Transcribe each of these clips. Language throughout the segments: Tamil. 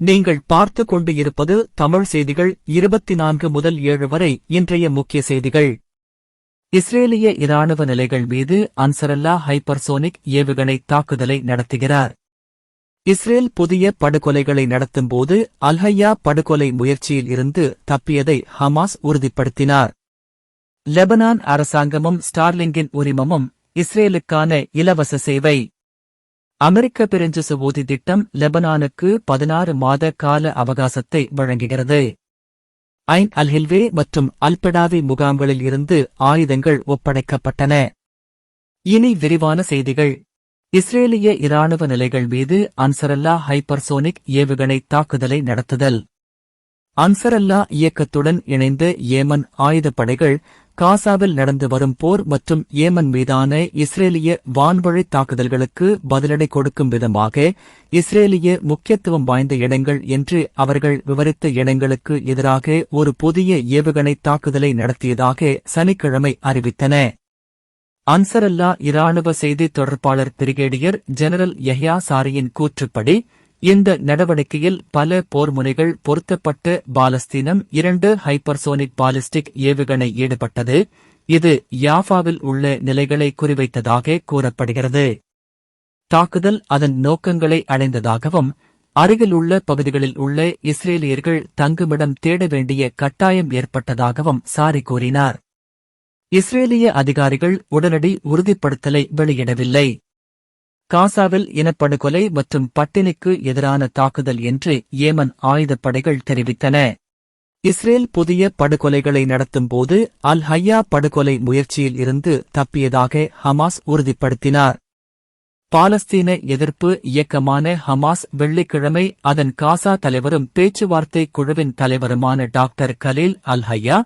நீங்கள் பார்த்துக் கொண்டு இருப்பது தமிழ் செய்திகள் 24 முதல் 7 வரை. இன்றைய முக்கிய செய்திகள். இஸ்ரேலிய இராணுவ நிலைகள் மீது அன்சரல்லா ஹைப்பர்சோனிக் ஏவுகணை தாக்குதலை நடத்துகிறார். இஸ்ரேல் புதிய படுகொலைகளை நடத்தும்போது அல்ஹையா படுகொலை முயற்சியில் இருந்து தப்பியதை ஹமாஸ் உறுதிப்படுத்தினார். லெபனான் அரசாங்கமும் ஸ்டார்லிங்கின் உரிமமும் இஸ்ரேலுக்கான இலவச சேவை. அமெரிக்க பிரெஞ்சு ஊதி திட்டம் லெபனானுக்கு 16 மாத கால அவகாசத்தை வழங்குகிறது. ஐன் அல்ஹில்வே மற்றும் அல்பெடாவி முகாம்களில் இருந்து ஆயுதங்கள் ஒப்படைக்கப்பட்டன. இனி விரிவான செய்திகள். இஸ்ரேலிய இராணுவ நிலைகள் மீது அன்சரல்லா ஹைப்பர்சோனிக் ஏவுகணை தாக்குதலை நடத்துதல். அன்சரல்லா இயக்கத்துடன் இணைந்த ஏமன் ஆயுதப்படைகள் காசாவில் நடந்து வரும் போர் மற்றும் ஏமன் மீதான இஸ்ரேலிய வான்வழி தாக்குதல்களுக்கு பதிலடி கொடுக்கும் விதமாக இஸ்ரேலிய முக்கியத்துவம் வாய்ந்த இடங்கள் என்று அவர்கள் விவரித்த இடங்களுக்கு எதிராக ஒரு புதிய ஏவுகணை தாக்குதலை நடத்தியதாக சனிக்கிழமை அறிவித்தன. அன்சரல்லா இராணுவ செய்தித் தொடர்பாளர் பிரிகேடியர் ஜெனரல் யஹ்யா சாரியின் கூற்றுப்படி, இந்த நடவடிக்கையில் பல போர்முனைகள் பொருத்தப்பட்டு பாலஸ்தீனம் 2 ஹைப்பர்சோனிக் பாலிஸ்டிக் ஏவுகணை ஈடுபட்டது. இது யாஃபாவில் உள்ள நிலைகளை குறிவைத்ததாக கூறப்படுகிறது. தாக்குதல் அதன் நோக்கங்களை அடைந்ததாகவும் அருகிலுள்ள பகுதிகளில் உள்ள இஸ்ரேலியர்கள் தங்குமிடம் தேட வேண்டிய கட்டாயம் ஏற்பட்டதாகவும் சாரி கூறினார். இஸ்ரேலிய அதிகாரிகள் உடனடி உறுதிப்படுத்தலை வெளியிடவில்லை. காசாவில் இனப்படுகொலை மற்றும் பட்டினிக்கு எதிரான தாக்குதல் என்று ஏமன் ஆயுதப்படைகள் தெரிவித்தன. இஸ்ரேல் புதிய படுகொலைகளை நடத்தும்போது அல்-ஹய்யா படுகொலை முயற்சியில் இருந்து தப்பியதாக ஹமாஸ் உறுதிப்படுத்தினார். பாலஸ்தீன எதிர்ப்பு இயக்கமான ஹமாஸ் வெள்ளிக்கிழமை அதன் காசா தலைவரும் பேச்சுவார்த்தை குழுவின் தலைவருமான டாக்டர் கலீல் அல்-ஹய்யா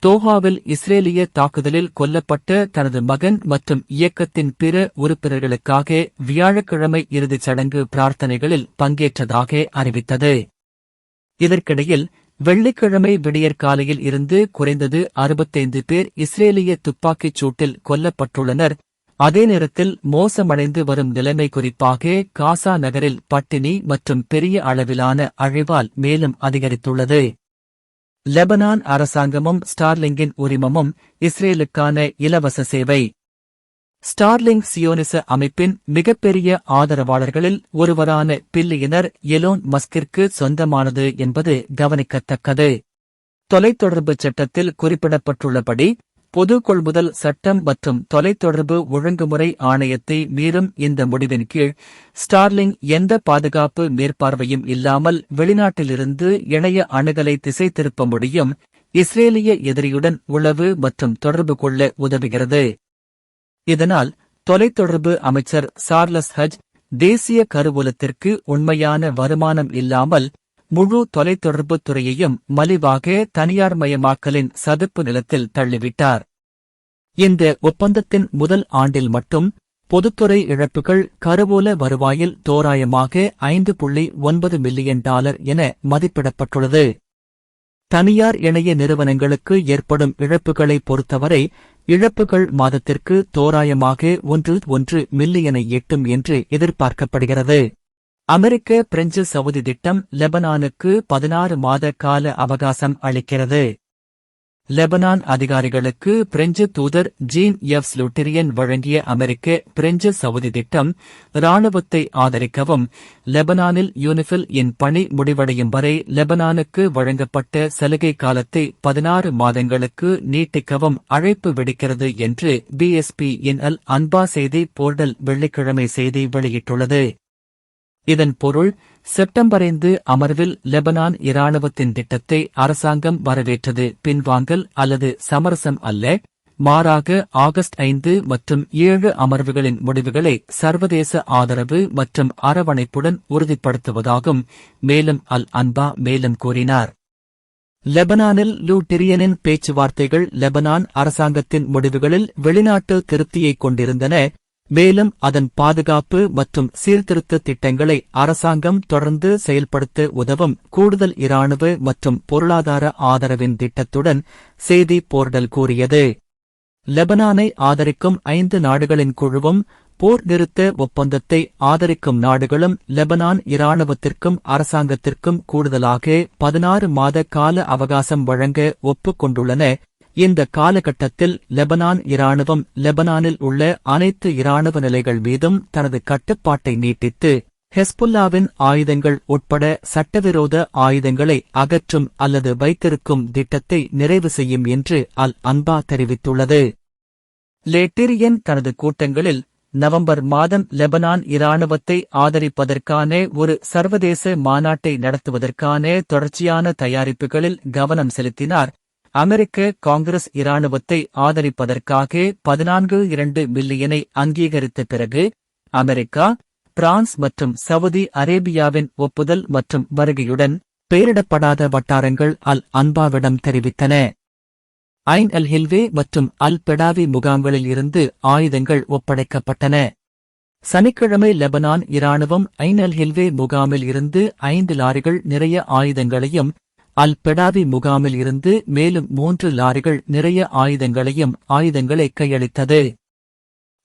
தோஹாவில் இஸ்ரேலிய தாக்குதலில் கொல்லப்பட்ட தனது மகன் மற்றும் இயக்கத்தின் பிற உறுப்பினர்களுக்காக வியாழக்கிழமை இறுதிச் சடங்கு பிரார்த்தனைகளில் பங்கேற்றதாக அறிவித்தது. இதற்கிடையில் வெள்ளிக்கிழமை விடியற்காலையில் இருந்து குறைந்தது 65 பேர் இஸ்ரேலிய துப்பாக்கிச் சூட்டில் கொல்லப்பட்டுள்ளனர். அதே நேரத்தில் மோசமடைந்து வரும் நிலைமை குறிப்பாக காசா நகரில் பட்டினி மற்றும் பெரிய அளவிலான அழிவால் மேலும் அதிகரித்துள்ளது. லெபனான் அரசாங்கமும் ஸ்டார்லிங்கின் உரிமமும் இஸ்ரேலுக்கான இலவச சேவை. ஸ்டார்லிங் சியோனிச அமைப்பின் மிகப்பெரிய ஆதரவாளர்களில் ஒருவரான பில்லியனர் எலோன் மஸ்கிற்கு சொந்தமானது என்பது கவனிக்கத்தக்கது. தொலைத்தொடர்பு சட்டத்தில் குறிப்பிடப்பட்டுள்ளபடி பொது கொள்முதல் சட்டம் மற்றும் தொலைத்தொடர்பு ஒழுங்குமுறை ஆணையத்தை மீறும் இந்த முடிவின் கீழ் ஸ்டார்லிங் எந்த பாதுகாப்பு மேற்பார்வையும் இல்லாமல் வெளிநாட்டிலிருந்து இணைய அணுகலை திசை திருப்ப முடியும். இஸ்ரேலிய எதிரியுடன் உளவு மற்றும் தொடர்பு கொள்ள உதவுகிறது. இதனால் தொலைத்தொடர்பு அமைச்சர் சார்லஸ் ஹஜ் தேசிய கருவூலத்திற்கு உண்மையான வருமானம் இல்லாமல் முழு தொலைத்தொடர்புத் துறையையும் மலிவாக தனியார்மயமாக்கலின் சதுப்பு நிலத்தில் தள்ளிவிட்டார். இந்த ஒப்பந்தத்தின் முதல் ஆண்டில் மட்டும் பொதுத்துறை இழப்புகள் கருவூல வருவாயில் தோராயமாக $5.9 மில்லியன் என மதிப்பிடப்பட்டுள்ளது. தனியார் இணைய நிறுவனங்களுக்கு ஏற்படும் இழப்புகளை பொறுத்தவரை இழப்புகள் மாதத்திற்கு தோராயமாக 1 மில்லியனை எட்டும் என்று எதிர்பார்க்கப்படுகிறது. அமெரிக்க பிரெஞ்சு சவுதி திட்டம் லெபனானுக்கு 16 மாத கால அவகாசம் அளிக்கிறது. லெபனான் அதிகாரிகளுக்கு பிரெஞ்சு தூதர் ஜீன் எஃப் ஸ்லூட்டிரியன் வழங்கிய அமெரிக்க பிரெஞ்சு சவுதி திட்டம் இராணுவத்தை ஆதரிக்கவும் லெபனானில் யூனிஃபில் இன் பணி முடிவடையும் வரை லெபனானுக்கு வழங்கப்பட்ட சலுகை காலத்தை 16 மாதங்களுக்கு நீட்டிக்கவும் அழைப்பு விடுக்கிறது என்று BSP-இன் அல் அன்பா செய்தி போர்டல் வெள்ளிக்கிழமை செய்தி வெளியிட்டுள்ளது. இதன் பொருள் செப்டம்பர் 5 அமர்வில் லெபனான் இராணுவத்தின் திட்டத்தை அரசாங்கம் வரவேற்றது பின்வாங்கல் அல்லது சமரசம் அல்ல, மாறாக ஆகஸ்ட் 5 மற்றும் 7 அமர்வுகளின் முடிவுகளை சர்வதேச ஆதரவு மற்றும் அரவணைப்புடன் உறுதிப்படுத்துவதாகும். மேலும் அல் அன்பா மேலும் கூறினார். லெபனானில் லூட்டிரியனின் பேச்சுவார்த்தைகள் லெபனான் அரசாங்கத்தின் முடிவுகளில் வெளிநாட்டு திருப்தியைக் கொண்டிருந்தன. மேலும் அதன் பாதுகாப்பு மற்றும் சீர்திருத்த திட்டங்களை அரசாங்கம் தொடர்ந்து செயல்படுத்த உதவும் கூடுதல் இராணுவ மற்றும் பொருளாதார ஆதரவின் திட்டத்துடன் செய்தி போர்டல் கூறியது. லெபனானை ஆதரிக்கும் 5 நாடுகளின் குழுவும் போர் நிறுத்த ஒப்பந்தத்தை ஆதரிக்கும் நாடுகளும் லெபனான் இராணுவத்திற்கும் அரசாங்கத்திற்கும் கூடுதலாக 16 மாத கால அவகாசம் வழங்க ஒப்புக் கொண்டுள்ளன. இந்த காலகட்டத்தில் லெபனான் இராணுவம் லெபனானில் உள்ள அனைத்து இராணுவ நிலைகள் மீதும் தனது கட்டுப்பாட்டை நீட்டித்து ஹெஸ்புல்லாவின் ஆயுதங்கள் உட்பட சட்டவிரோத ஆயுதங்களை அகற்றும் அல்லது வைத்திருக்கும் திட்டத்தை நிறைவு செய்யும் என்று அல் அன்பா தெரிவித்துள்ளது. லேட்டிரியன் தனது கூட்டங்களில் நவம்பர் மாதம் லெபனான் இராணுவத்தை ஆதரிப்பதற்கான ஒரு சர்வதேச மாநாட்டை நடத்துவதற்கான தொடர்ச்சியான தயாரிப்புகளில் கவனம் செலுத்தினார். அமெரிக்க காங்கிரஸ் இராணுவத்தை ஆதரிப்பதற்காக 14.2 மில்லியனை அங்கீகரித்த பிறகு அமெரிக்கா, பிரான்ஸ் மற்றும் சவுதி அரேபியாவின் ஒப்புதல் மற்றும் வருகையுடன் பெயரிடப்படாத வட்டாரங்கள் அல் அன்பாவிடம் தெரிவித்தன. ஐன் அல் ஹில்வே மற்றும் அல் பெடாவி முகாம்களில் இருந்து ஆயுதங்கள் ஒப்படைக்கப்பட்டன. சனிக்கிழமை லெபனான் இராணுவம் ஐன் அல் ஹில்வே முகாமில் இருந்து 5 லாரிகள் நிறைய ஆயுதங்களையும் அல் பெடாவி முகாமில் இருந்து மேலும் 3 லாரிகள் நிறைய ஆயுதங்களை கையளித்தது.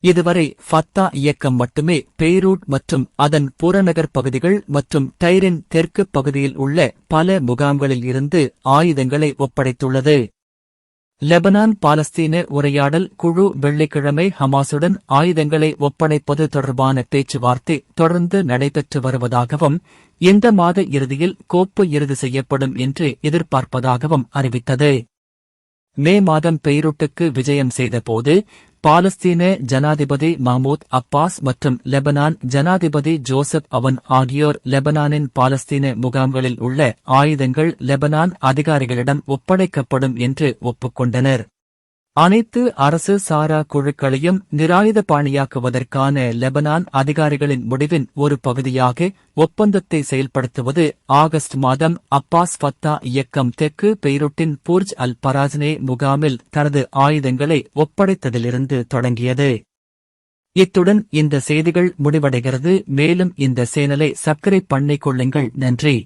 இதுவரை ஃபத்தா இயக்கம் மட்டுமே பெய்ரூட் மற்றும் அதன் புறநகர் பகுதிகள் மற்றும் டைரின் தெற்கு பகுதியில் உள்ள பல முகாம்களில் இருந்து ஆயுதங்களை ஒப்படைத்துள்ளது. லெபனான் பாலஸ்தீன உரையாடல் குழு வெள்ளிக்கிழமை ஹமாசுடன் ஆயுதங்களை ஒப்படைப்பது தொடர்பான பேச்சுவார்த்தை தொடர்ந்து நடைபெற்று வருவதாகவும் இந்த மாத இறுதியில் கோப்பு இறுதி செய்யப்படும் என்று எதிர்பார்ப்பதாகவும் அறிவித்தது. மே மாதம் பெய்ரூட்டுக்கு விஜயம் செய்தபோது பாலஸ்தீன ஜனாதிபதி மஹ்மூத் அப்பாஸ் மற்றும் லெபனான் ஜனாதிபதி ஜோசப் அவன் ஆகியோர் லெபனானின் பாலஸ்தீன முகாம்களில் உள்ள ஆயுதங்கள் லெபனான் அதிகாரிகளிடம் ஒப்படைக்கப்படும் என்று ஒப்புக்கொண்டனர். அனைத்து அரசு சாரா குழுக்களையும் நிராயுதபாணியாக்குவதற்கான லெபனான் அதிகாரிகளின் முடிவின் ஒரு பகுதியாக ஒப்பந்தத்தை செயல்படுத்துவது ஆகஸ்ட் மாதம் அப்பாஸ் ஃபத்தா இயக்கம் தெற்கு பெய்ரூட்டின் புர்ஜ் அல் பராஜ்னே முகாமில் தனது ஆயுதங்களை ஒப்படைத்ததிலிருந்து தொடங்கியது. இத்துடன் இந்த செய்திகள் முடிவடைகிறது. மேலும் இந்த சேனலை சப்ஸ்கிரைப் பண்ணிக் கொள்ளுங்கள். நன்றி.